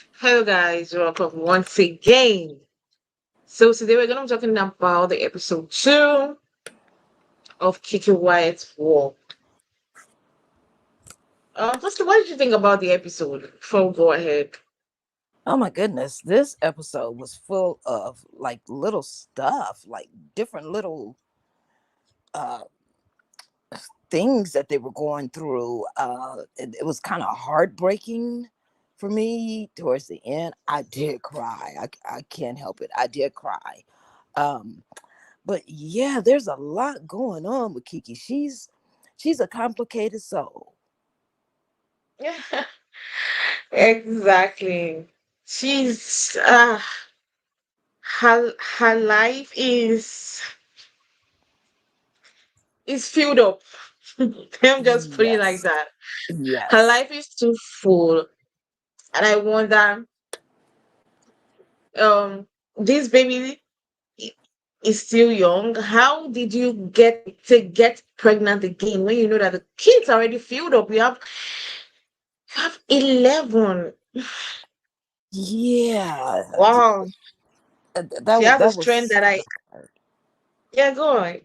Hello, guys. Welcome once again. So today we're gonna be talking about the episode 2 of Kiki Wyatt's War. First, what did you think about the episode? Before we go ahead. Oh my goodness, this episode was full of like little stuff, like different little uh things that they were going through. It was kind of heartbreaking for me towards the end. I did cry. I can't help it. I did cry. Um, but yeah, there's a lot going on with Kiki. She's a complicated soul. Exactly. She's her life is filled up. Let me just put it like Yes. that. Her Yes. life is too full, and I wonder, um, this baby i- is still young. How did you get pregnant again when you know that the kids are already filled up? You have 11. Yeah. Wow. That She was has a that strength was that I yeah, go on.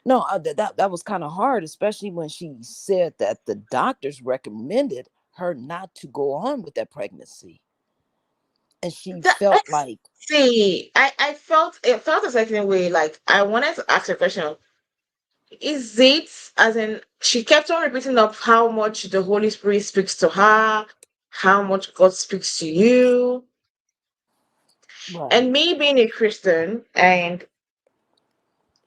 No, that was kind of hard, especially when she said that the doctors recommended her not to go on with that pregnancy, and she felt Let's like, see. I felt a certain way. Like I wanted to ask a question. Is it as in she kept on repeating of how much the Holy Spirit speaks to her, how much God speaks to you? And right, me being a Christian, and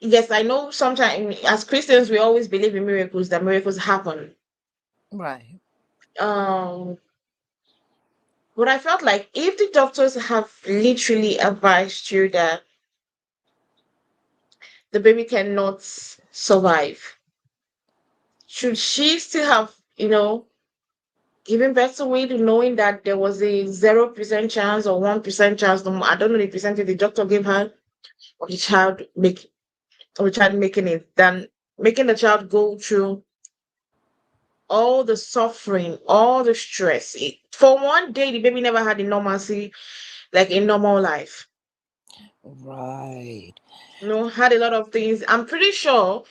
yes, I know sometimes as Christians we always believe in miracles, that miracles happen. right, Um, but I felt like if the doctors have literally advised you that the baby cannot survive, should she still have, given birth to it, knowing that there was a 0% chance or 1% chance, I don't know the percentage the doctor gave her, of the child making it, than making the child go through all the suffering, all the stress. For one day, the baby never had a normalcy, like a normal life. right. Had a lot of things. I'm pretty sure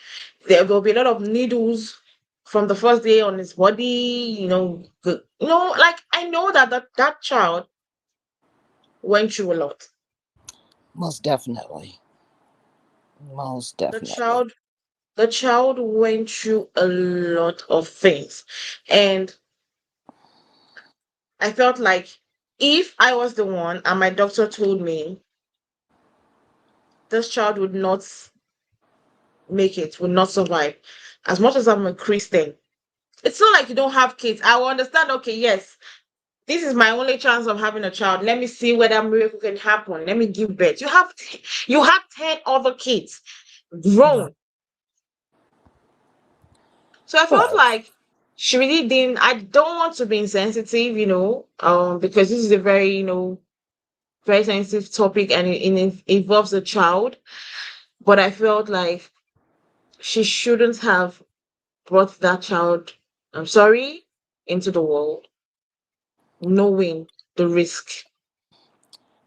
there will be a lot of needles from the first day on his body. Like I know that child went through a lot. Most definitely, most The definitely. child, the child went through a lot of things, and I felt like if I was the one and my doctor told me this child would not make it, would not survive. As much as I'm a Christian, it's not like you don't have kids. I will understand, okay, yes, this is my only chance of having a child. Let me see whether miracle can happen. Let me give birth. You have 10 other kids Right. grown. So I felt Well, like she really didn't. I don't want to be insensitive, because this is a very, very sensitive topic and it involves a child. But I felt like she shouldn't have brought that child, I'm sorry, into the world, knowing the risk.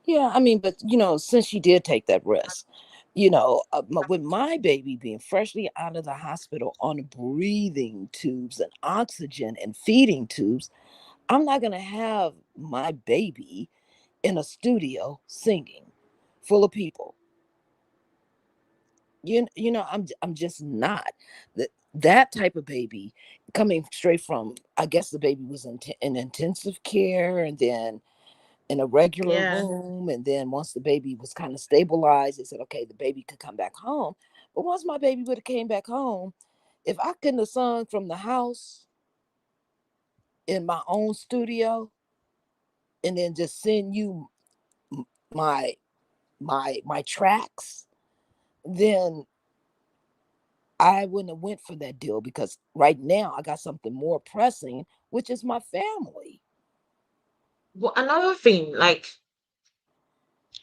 yeah, I mean, but since she did take that risk, with my baby being freshly out of the hospital on breathing tubes and oxygen and feeding tubes, I'm not going to have my baby in a studio singing full of people. I'm just not that type of baby coming straight from, I guess the baby was in intensive care, and then in a regular Yeah. room, and then once the baby was kind of stabilized, they said okay, the baby could come back home. But once my baby would have came back home, if I couldn't have sung from the house in my own studio and then just send you my my tracks, then I wouldn't have went for that deal, because right now I got something more pressing, which is my family. But another thing, like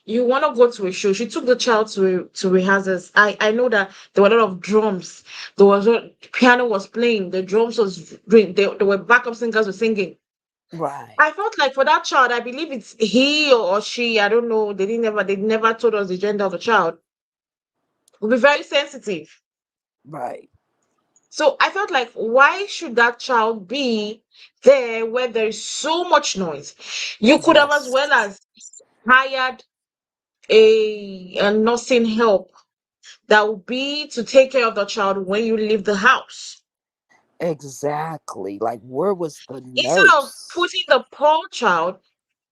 you want to go to a show. She took the child to rehearsals. I know that there were a lot of drums. There was piano was playing. The drums was doing. There were backup singers were singing. Right. I felt like for that child, I believe it's he or she. I don't know. They never told us the gender of the child. Will be very sensitive. Right. So I felt like, why should that child be there where there is so much noise? You could have as Yes. well as hired a nursing help that would be to take care of the child when you leave the house. Exactly. Like, where was the Instead of nurse? putting the poor child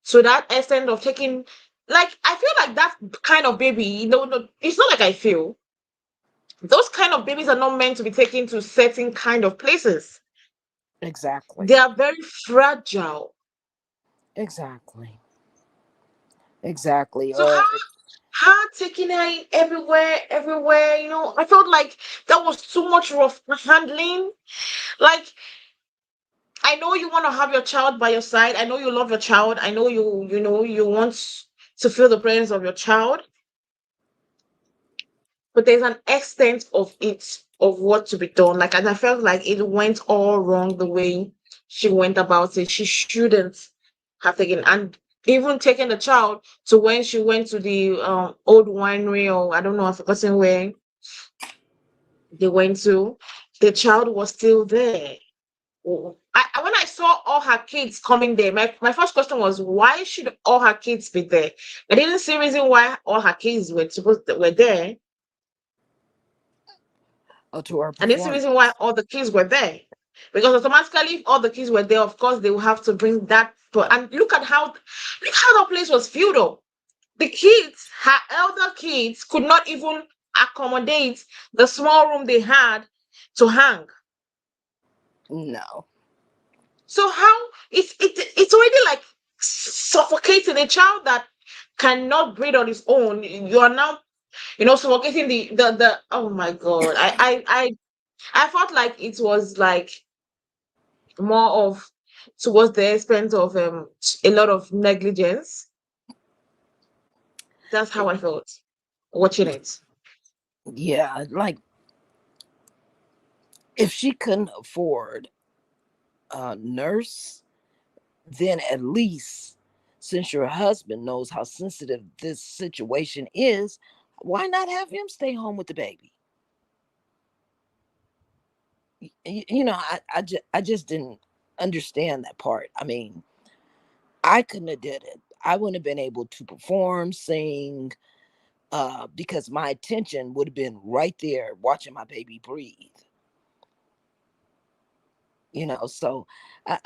to that extent of taking, like, I feel like that kind of baby, no, it's not like I feel. Those kind of babies are not meant to be taken to certain kind of places. They Exactly. are very fragile. Exactly. Exactly. So how taking her in everywhere, I felt like that was too much rough handling. Like, I know you want to have your child by your side. I know you love your child. I know you want to feel the presence of your child, but there's an extent of it, of what to be done. Like, and I felt like it went all wrong the way she went about it. She shouldn't have taken, and even taking the child to when she went to the old winery, or I don't know, I've forgotten where they went to. The child was still there. When I saw all her kids coming there, my first question was, why should all her kids be there? I didn't see reason why all her kids were there. To her I didn't see reason why performance. all the kids were there. Because automatically, if all the kids were there, of course they will have to bring that. And look how the place was filled up. The kids, her elder kids, could not even accommodate the small room they had to hang. No. So how it's already like suffocating a child that cannot breathe on his own. You are now, suffocating the oh my god. I felt like it was like more of towards the expense of a lot of negligence. That's how It- I felt watching it. yeah. Like, if she couldn't afford a nurse, then at least, since your husband knows how sensitive this situation is, why not have him stay home with the baby? I just didn't understand that part. I mean, I couldn't have did it. I wouldn't have been able to perform, sing, because my attention would have been right there watching my baby breathe. So I,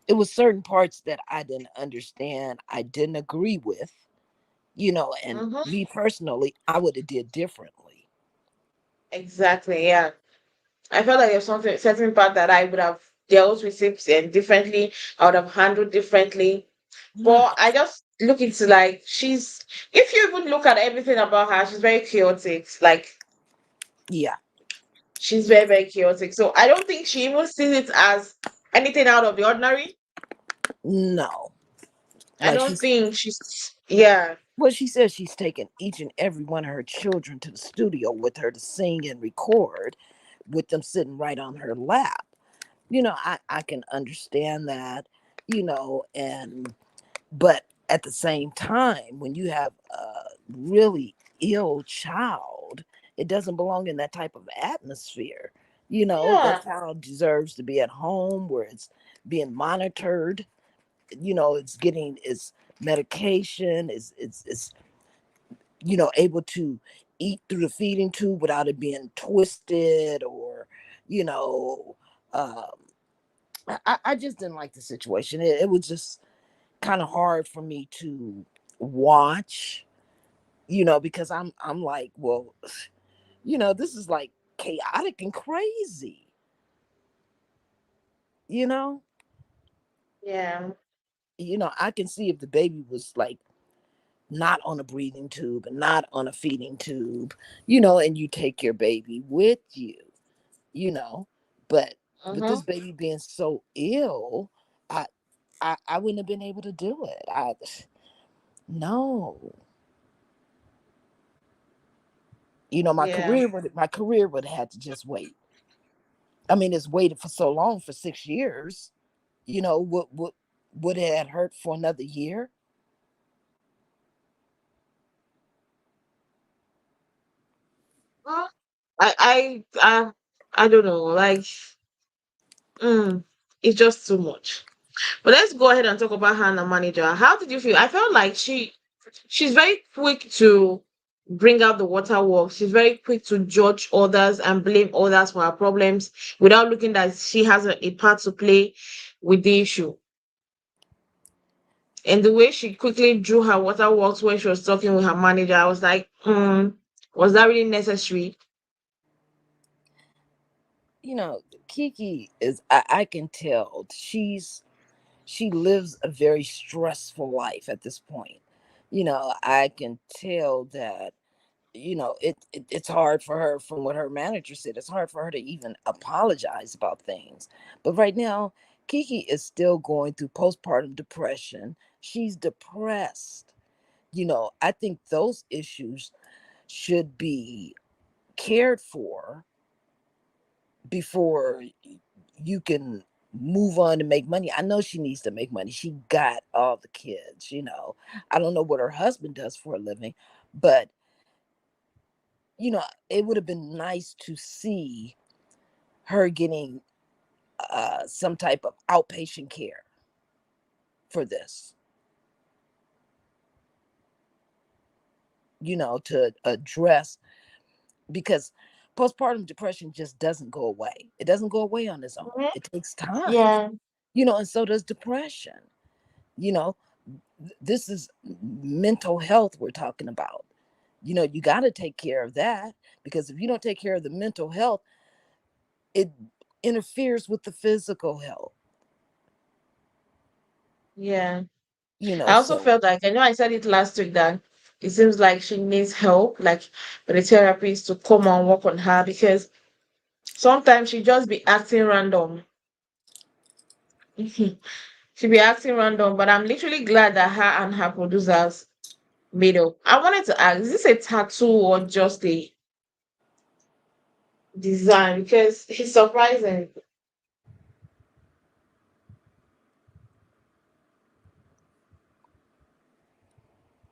it was certain parts that I didn't understand, I didn't agree with, and Hmm. me personally, I would have did differently. Exactly. Yeah. I felt like there's something certain part that I would have dealt with it and differently. I would have handled differently. But I just look into like if you even look at everything about her, she's very chaotic. Like, Yeah, she's very, very chaotic. So I don't think she even sees it as anything out of the ordinary. no. I Like don't think yeah. she says she's taken each and every one of her children to the studio with her to sing and record, with them sitting right on her lap. I can understand that, and but at the same time, when you have a really ill child, it doesn't belong in that type of atmosphere. That Yeah. child deserves to be at home where it's being monitored. It's getting its medication, is able to eat through the feeding tube without it being twisted, or you know um, I just didn't like the situation. It was just kind of hard for me to watch, because I'm like, well, this is like chaotic and crazy, you know. Yeah. I can see if the baby was like not on a breathing tube and not on a feeding tube, and you take your baby with you, you know. But with Mm-hmm. this baby being so ill, I I wouldn't have been able to do it. No. My Yeah. career would have had to just wait. I mean, it's waited for so long, for 6 years, Would it have hurt for another year? Well, I don't know. Like, mm, it's just too much. But let's go ahead and talk about her and the manager. How did you feel? I felt like she's very quick to bring out the waterworks. She's very quick to judge others and blame others for her problems without looking that she has a part to play with the issue. And the way she quickly drew her waterworks when she was talking with her manager, I was like, was that really necessary? Kiki is, I can tell she lives a very stressful life at this point. I can tell that, it's hard for her. From what her manager said, it's hard for her to even apologize about things. But right now, Kiki is still going through postpartum depression. She's depressed. I think those issues should be cared for before you can move on and make money. I know she needs to make money. She got all the kids. I don't know what her husband does for a living, but it would have been nice to see her getting some type of outpatient care for this, to address, because postpartum depression just doesn't go away. It doesn't go away on its own. Mhm. It takes time, Yeah, and so does depression. You know, this is mental health we're talking about. You got to take care of that, because if you don't take care of the mental health, it interferes with the physical health. yeah. I also So felt like, I know I said it last week, that it seems like she needs help, like for the therapist to come and work on her, because sometimes she just be acting random. She be acting random, but I'm literally glad that her and her producers made up. I wanted to ask, is this a tattoo or just a design? Because it's surprising.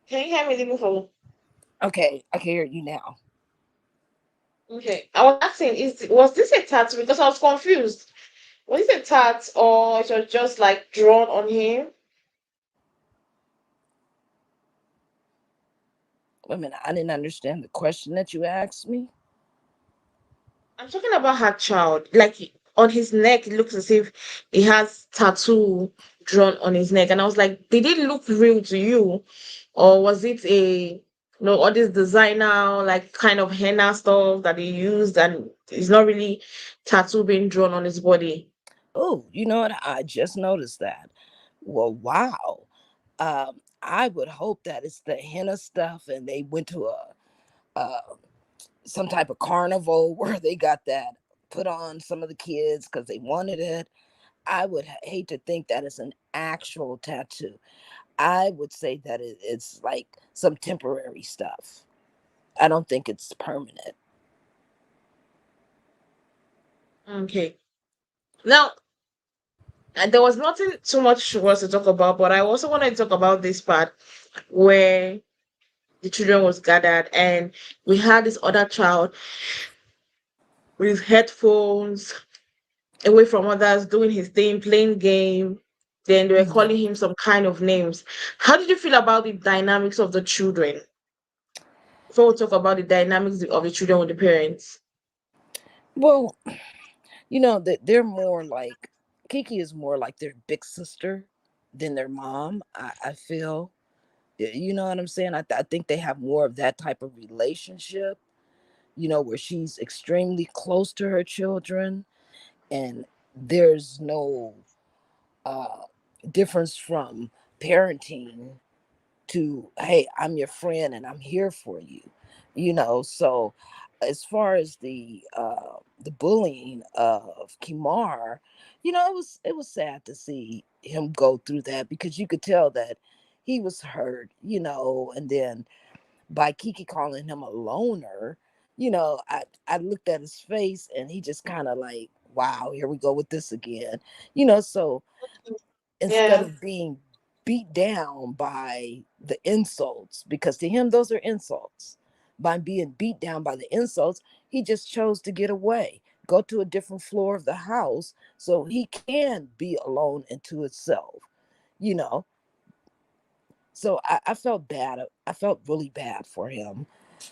Can you hear me before? okay, I can hear you now. Okay. I was asking, was this a tattoo? Because I was confused. Was it a tattoo or it was just like drawn on him? Wait a minute, I didn't understand the question that you asked me. I'm talking about her child. Like on his neck, it looks as if he has tattoo drawn on his neck. And I was like, did it look real to you? Or was it all this designer, like kind of henna stuff that he used and it's not really tattoo being drawn on his body? Oh, you know what? I just noticed that. Well, wow. I would hope that it's the henna stuff, and they went to uh, some type of carnival where they got that put on some of the kids because they wanted it. I would hate to think that it's an actual tattoo. I would say that it's like some temporary stuff. I don't think it's permanent. Okay. Now, there was nothing too much was to talk about, but I also wanted to talk about this part where the children was gathered and we had this other child with headphones away from others, doing his thing, playing game. Then they were Mhm. calling him some kind of names. How did you feel about the dynamics of the children? Before we talk about the dynamics of the children with the parents. Well, that they're more like, Kiki is more like their big sister than their mom. I feel. You know what I'm saying? I think they have more of that type of relationship. Where she's extremely close to her children, and there's no uh, difference from parenting to, hey, I'm your friend and I'm here for you. So as far as the bullying of Kimar, it was sad to see him go through that, because you could tell that he was hurt, and then by Kiki calling him a loner, I looked at his face and he just kind of like, wow, here we go with this again. So instead Yeah. of being beat down by the insults, because to him those are insults. By being beat down by the insults, he just chose to get away, go to a different floor of the house so he can be alone and to himself, you know. So I felt bad. I felt really bad for him,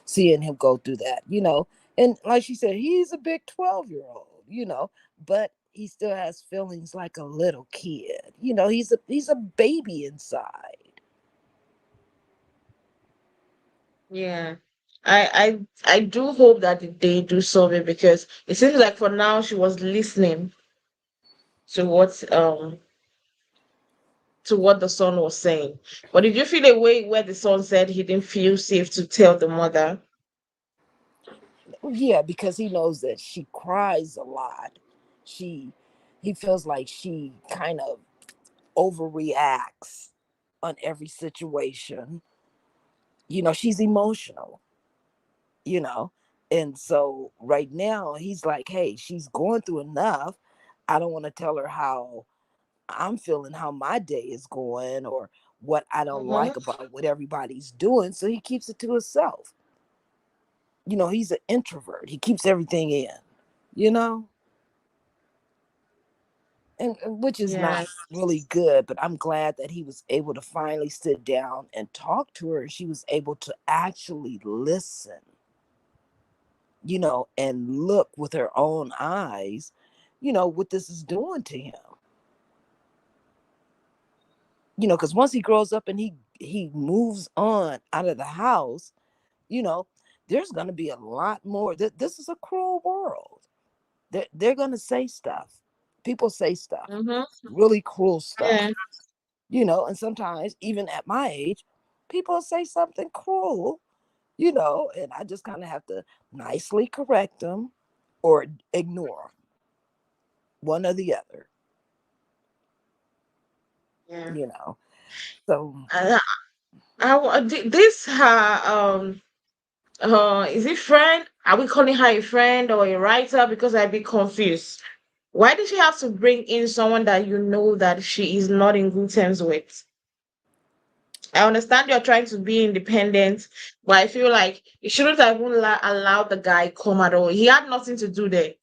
seeing him go through that, you know. And like she said, he's a big 12-year-old, you know, but he still has feelings like a little kid. You know, he's a baby inside. Yeah. I do hope that they do solve it, because it seems like for now she was listening to what the son was saying. But did you feel a way where the son said he didn't feel safe to tell the mother? Yeah, because he knows that she cries a lot. She He feels like she kind of overreacts on every situation. You know, she's emotional, you know. And so right now he's like, hey, she's going through enough. I don't want to tell her how I'm feeling, how my day is going, or what I don't Mm-hmm. like about what everybody's doing. So he keeps it to himself. You know, he's an introvert. He keeps everything in, you know, and which is not Yeah. really good. But I'm glad that he was able to finally sit down and talk to her, and she was able to actually listen, you know, and look with her own eyes, you know, what this is doing to him. You know, because once he grows up and he moves on out of the house, you know, there's going to be a lot more. This is a cruel world. They're going to say stuff. People say stuff, Mm-hmm. really cruel Yeah. stuff, you know, and sometimes even at my age, people say something cruel, you know, and I just kind of have to nicely correct them or ignore 'em, one or the other, Yeah. you know. So I, this her is it friend? Are we calling her a friend or a writer? Because I'd be confused. Why did she have to bring in someone that you know that she is not in good terms with? I understand you're trying to be independent, but I feel like you shouldn't have even allowed the guy come at all. He had nothing to do there.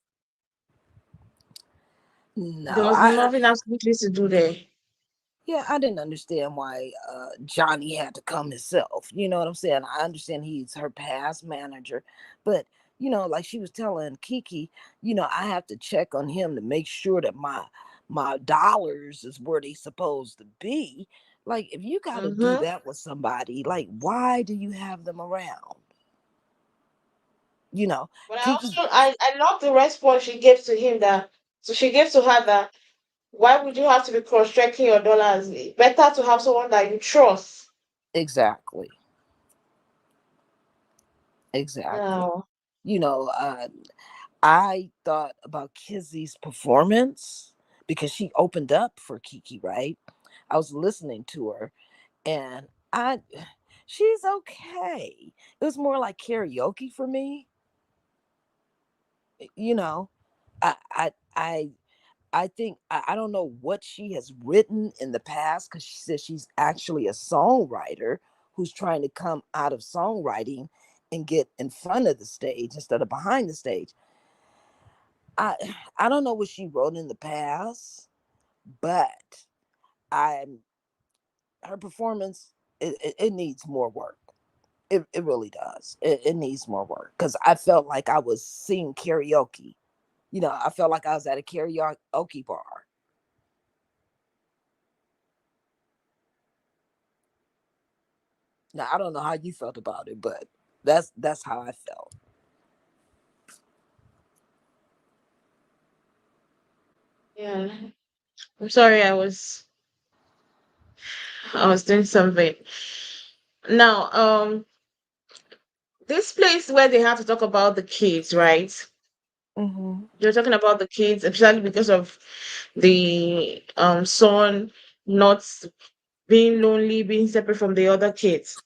There no, was nothing absolutely to do there. yeah, I didn't understand why Johnny had to come himself. You know what I'm saying? I understand he's her past manager, but you know, like she was telling Kiki, you know, I have to check on him to make sure that my dollars is where they supposed to be. Like, if you got to do Mm-hmm. that with somebody, like, why do you have them around? You know, But I Kiki. also I love the response she gave to him, that so she gave to her that why would you have to be cross-checking your dollars? Better to have someone that you trust. Exactly, exactly. No. You know, I thought about Kizzy's performance because she opened up for Kiki, right? I was listening to her, and I she's okay. It was more like karaoke for me, you know. I I I I think I don't know what she has written in the past, because she says she's actually a songwriter who's trying to come out of songwriting and get in front of the stage instead of behind the stage. I I don't know what she wrote in the past, but I her performance, it needs more work. It really does. It needs more work, because I felt like I was singing karaoke. You know, I felt like I was at a karaoke bar. Now I don't know how you felt about it, but that's how I felt. Yeah. I'm sorry, I was doing something. Now, this place where they have to talk about the kids, right? Hmm. You're talking about the kids, especially because of the son not being lonely, being separate from the other kids.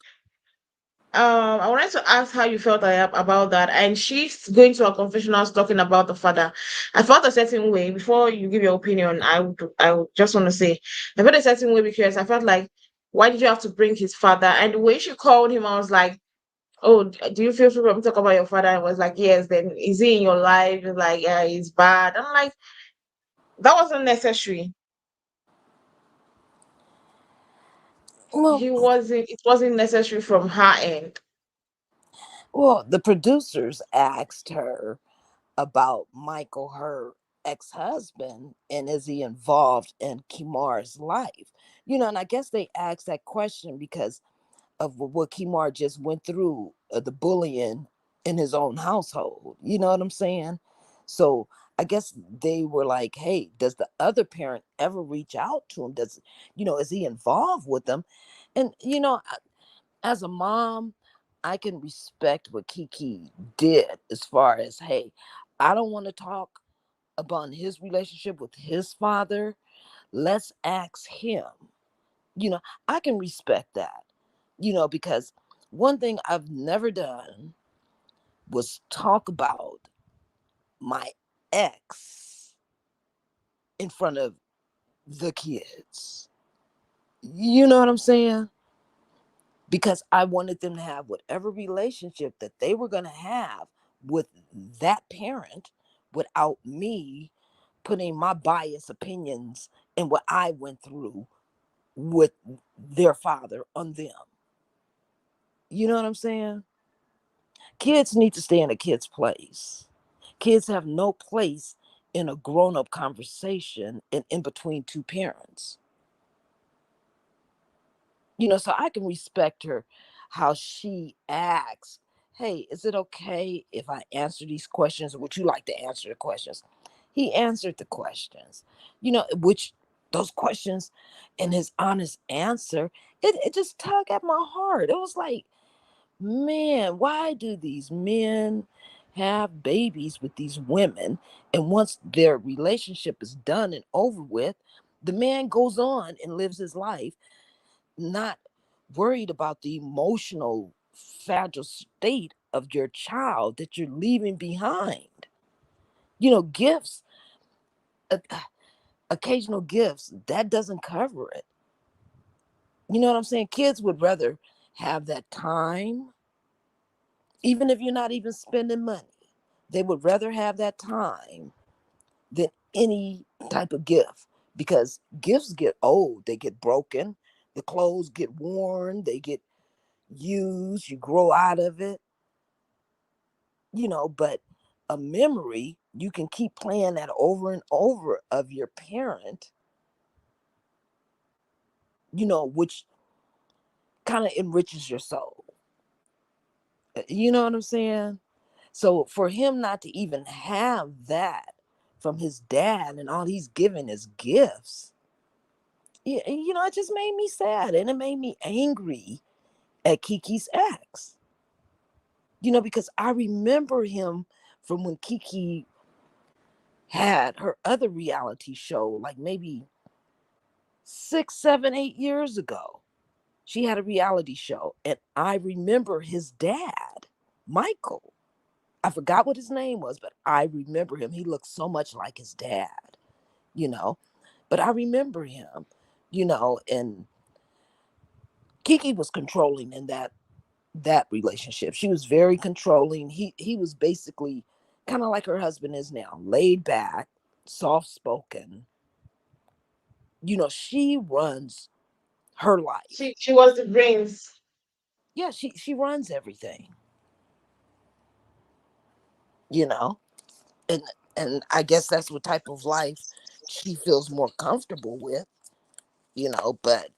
I wanted to ask how you felt about that. And she's going to her confessionals talking about the father. I felt a certain way. Before you give your opinion, I would just want to say I felt a certain way because I felt like, why did you have to bring his father? And the way she called him, I was like, oh, do you feel free to talk about your father? And was like, yes. Then is he in your life? It's like, yeah, he's bad. I'm like, that wasn't necessary. Well, He wasn't. It wasn't necessary from her end. well, the producers asked her about Michael, her ex-husband, and is he involved in Kimar's life? And I guess they asked that question because of what Kimar just went through, the bullying in his own household. You know what I'm saying? So I guess they were like, hey, does the other parent ever reach out to him? Is he involved with them? And, as a mom, I can respect what Kiki did as far as, hey, I don't want to talk about his relationship with his father. Let's ask him. You know, I can respect that, because one thing I've never done was talk about my ex in front of the kids. You know what I'm saying? Because I wanted them to have whatever relationship that they were going to have with that parent without me putting my biased opinions and what I went through with their father on them. You know what I'm saying? Kids need to stay in a kid's place. Kids have no place in a grown up conversation and in between two parents. So I can respect her, how she asks, hey, is it okay if I answer these questions? Would you like to answer the questions? He answered the questions, which those questions and his honest answer, it just tugged at my heart. It was like, man, why do these men have babies with these women? And once their relationship is done and over with, the man goes on and lives his life, not worried about the emotional, fragile state of your child that you're leaving behind. Gifts, uh, occasional gifts, that doesn't cover it. You know what I'm saying? Kids would rather have that time, even if you're not even spending money. They would rather have that time than any type of gift, because gifts get old, they get broken, the clothes get worn, they get used, you grow out of it, but a memory, you can keep playing that over and over of your parent, which kind of enriches your soul. You know what I'm saying? So for him not to even have that from his dad and all he's given is gifts, it just made me sad and it made me angry at Kiki's ex. Because I remember him from when Kiki had her other reality show, like maybe 6, 7, 8 years ago. She had a reality show, and I remember his dad, Michael. I forgot what his name was, but I remember him. He looked so much like his dad, you know. But I remember him, and Kiki was controlling in that relationship. She was very controlling. He was basically kind of like her husband is now, laid back, soft spoken. She runs her life. She was the brains. Yeah, she runs everything, you know. And I guess that's what type of life she feels more comfortable with, but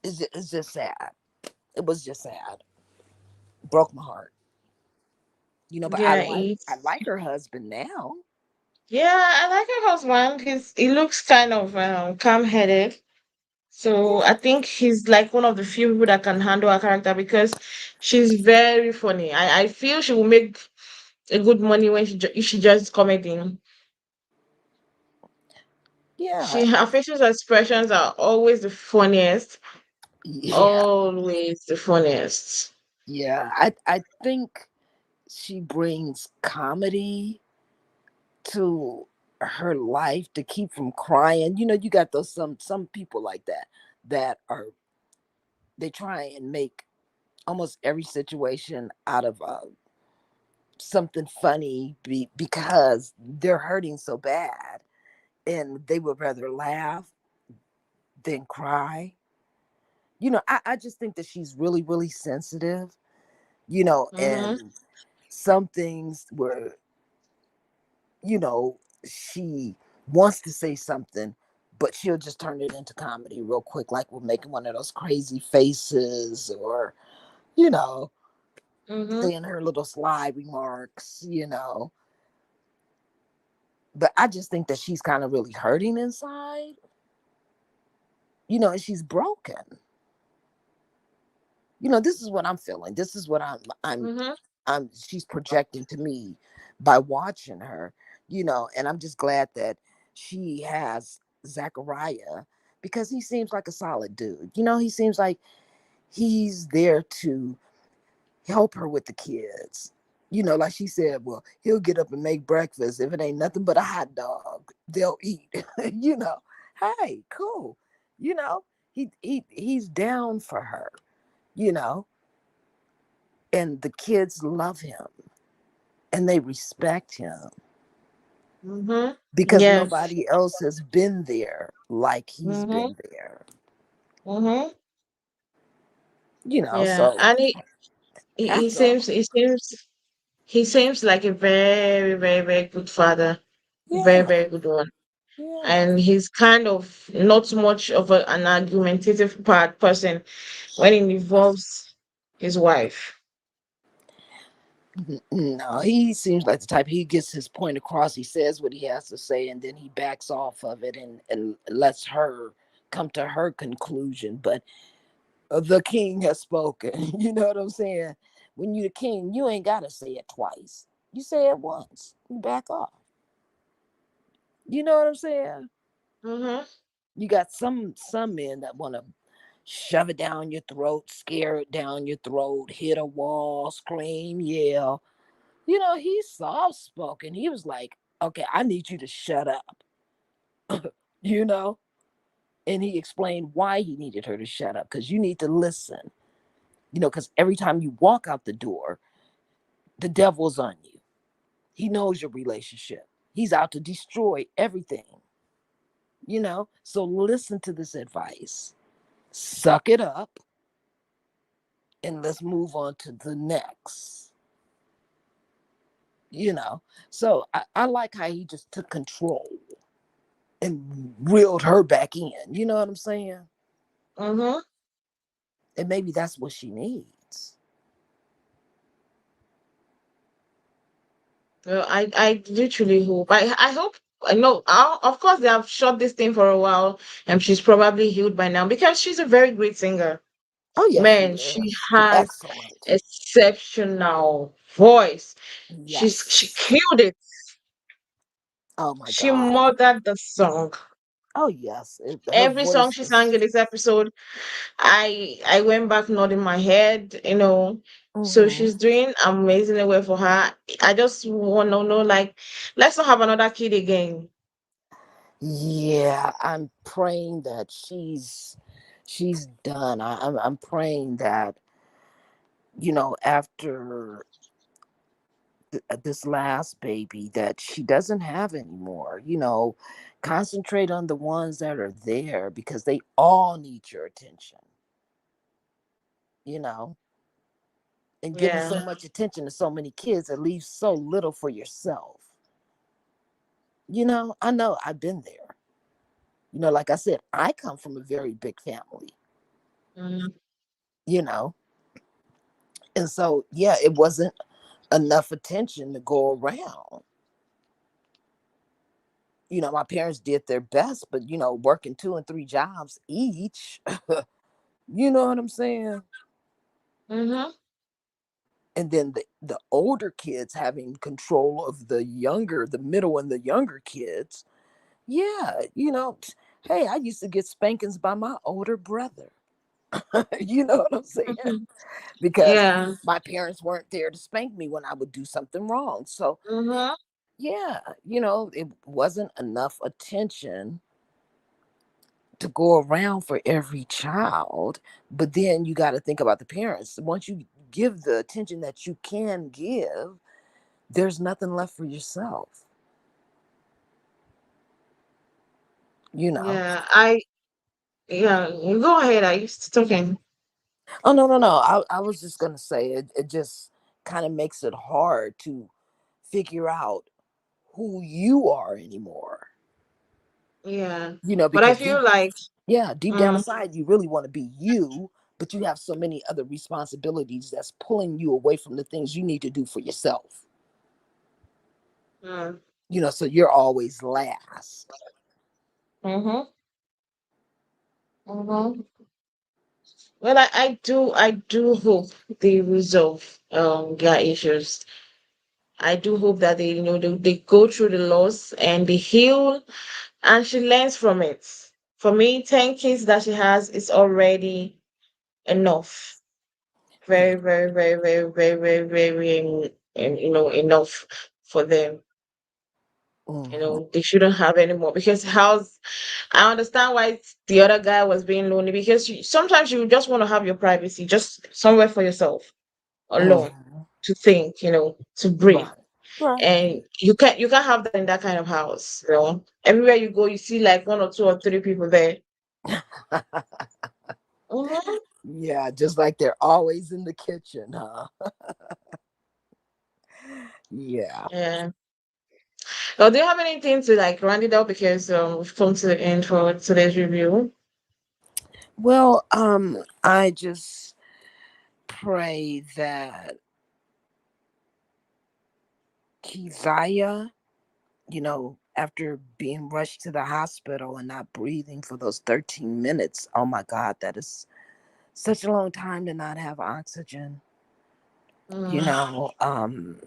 it's just sad. It was just sad. Broke my heart. But I Yeah, like I like her husband now. yeah, I like her husband. He looks kind of calm headed. So Yeah. I think he's like one of the few people that can handle her character because she's very funny. I feel she will make a good money when if she just comedy. Yeah. Her facial expressions are always the funniest. Yeah. Always the funniest. Yeah, I think she brings comedy to her life to keep from crying. You know, you got those some people like that that are they try and make almost every situation out of something funny because they're hurting so bad and they would rather laugh than cry. You know, I just think that she's really, really sensitive, you know, Mm-hmm. and some things where, you know, she wants to say something, but she'll just turn it into comedy real quick, like we're making one of those crazy faces or, you know, Mm-hmm. saying her little sly remarks, you know. But I just think that she's kind of really hurting inside, you know, and she's broken. You know, this is what I'm feeling. This is what Mm-hmm. she's projecting to me by watching her, you know, and I'm just glad that she has Zachariah because he seems like a solid dude. You know, he seems like he's there to help her with the kids. You know, like she said, well, he'll get up and make breakfast. If it ain't nothing but a hot dog, they'll eat. You know, hey, cool. You know, he's down for her, you know, and the kids love him and they respect him Mm-hmm. because Yeah. nobody else has been there like he's Mm-hmm. been there, Mm-hmm. you know. Yeah. So And he hats off. seems he seems like a very, very, very good father. Very, Yeah, very good one. yeah. And he's kind of not much of an argumentative person when it involves his wife. No, he seems like the type he gets his point across. He says what he has to say, and then he backs off of it and lets her come to her conclusion. But the king has spoken. You know what I'm saying? When you the king, you ain't gotta say it twice. You say it once. You back off. You know what I'm saying? Mm-hmm. You got some men that want to shove it down your throat, scare it down your throat, hit a wall, scream, yell. You know, he's soft spoken. He was like, okay, I need you to shut up, you know? And he explained why he needed her to shut up because you need to listen, you know, because every time you walk out the door, the devil's on you. He knows your relationship, he's out to destroy everything, you know? So listen to this advice, suck it up, and let's move on to the next, you know? So I like how he just took control and reeled her back in. You know what I'm saying? Mm-hmm. And maybe that's what she needs. Well, I literally hope. I hope. I know. Of course, they have shot this thing for a while, and she's probably healed by now because she's a very great singer. Oh, yes, she Man, she is. has Excellent. exceptional voice. She Yes. killed it. Oh, my She God. murdered the song. Oh, yes. Her Every song voice she sang in is. this episode, I went back nodding my head, you know. So Hmm. she's doing amazingly well for her. I just want to know, like, let's not have another kid again. Yeah, I'm praying that she's done. I'm praying that, you know, after this last baby that she doesn't have anymore. You know, concentrate on the ones that are there because they all need your attention, you know, and giving Yeah. so much attention to so many kids that leaves so little for yourself. You know I've been there. You know, like I said, I come from a very big family, Mm-hmm. you know, and so yeah, it wasn't enough attention to go around. You know, my parents did their best, but you know, working two and three jobs each, you know what I'm saying? Mm-hmm. And then the older kids having control of the middle and the younger kids. Yeah, you know, hey, I used to get spankings by my older brother. You know what I'm saying? Mhm. Because Yeah. my parents weren't there to spank me when I would do something wrong. So, Mhm. yeah, it wasn't enough attention to go around for every child. But then you got to think about the parents. Once you give the attention that you can give, there's nothing left for yourself, you know. Yeah. Yeah. You go ahead. I used to talking. Oh, no, no, no. I was just going to say it just kind of makes it hard to figure out who you are anymore, Yeah. But I because feel like, yeah, deep down mm, inside, you really want to be you, but you have so many other responsibilities that's pulling you away from the things you need to do for yourself. mm, So you're always last. mhm, mhm. Well, I do hope they resolve their issues. I do hope that they go through the loss and they heal and she learns from it. For me, 10 kids that she has is already enough. Yeah. Very, very, very, very, very, very, very, and enough for them. Hmm. They shouldn't have any more because how's I understand why the other guy was being lonely because sometimes you just want to have your privacy, just somewhere for yourself, alone, Hmm. to think, to breathe. Right. Right. And you can't have that in that kind of house. Everywhere you go, you see like one or two or three people there. Hmm. Yeah, just like they're always in the kitchen, huh? Yeah. Yeah. Well, do you have anything to like round it up because we've come to the end for today's review? Well, I just pray that Keziah, after being rushed to the hospital and not breathing for those 13 minutes, oh my God, that is such a long time to not have oxygen. You Mm, know, um,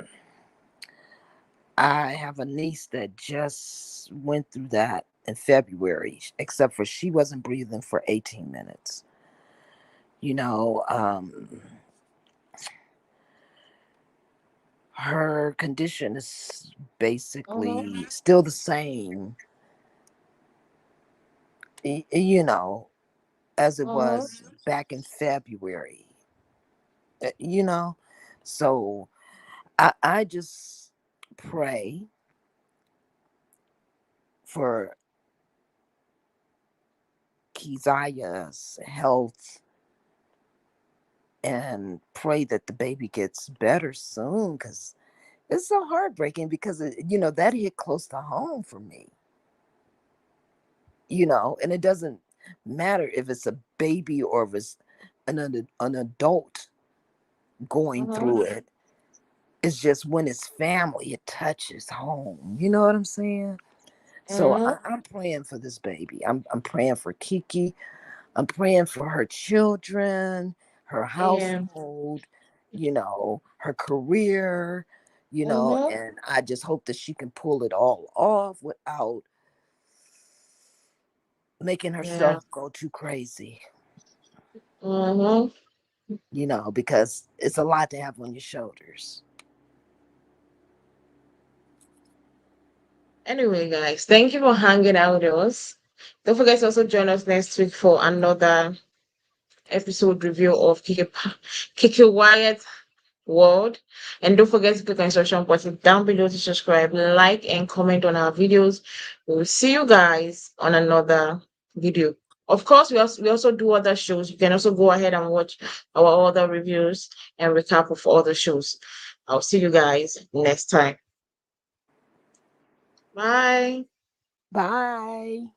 I have a niece that just went through that in February, except for she wasn't breathing for 18 minutes. You know, her condition is mhm, basically still the same, as it mhm, was back in February, uh, you know? So I just pray for Keziah's health and pray that the baby gets better soon, because it's so heartbreaking because that hit close to home for me, and it doesn't matter if it's a baby or if it's an adult going mhm, through it. It's just when it's family, it touches home. You know what I'm saying? So mhm. I'm praying for this baby. I'm praying for Kiki. I'm praying for her children, her Yeah. household, her career, Mhm. and I just hope that she can pull it all off without making Yeah. herself go too crazy, Mhm. because it's a lot to have on your shoulders. Anyway, guys, thank you for hanging out with us. Don't forget to also join us next week for another episode review of Kiki Wyatt World. And don't forget to click on the instruction button down below to subscribe, like, and comment on our videos. We will see you guys on another video. Of course, we also do other shows. You can also go ahead and watch our other reviews and recap of other shows. I'll see you guys next time. Bye. Bye.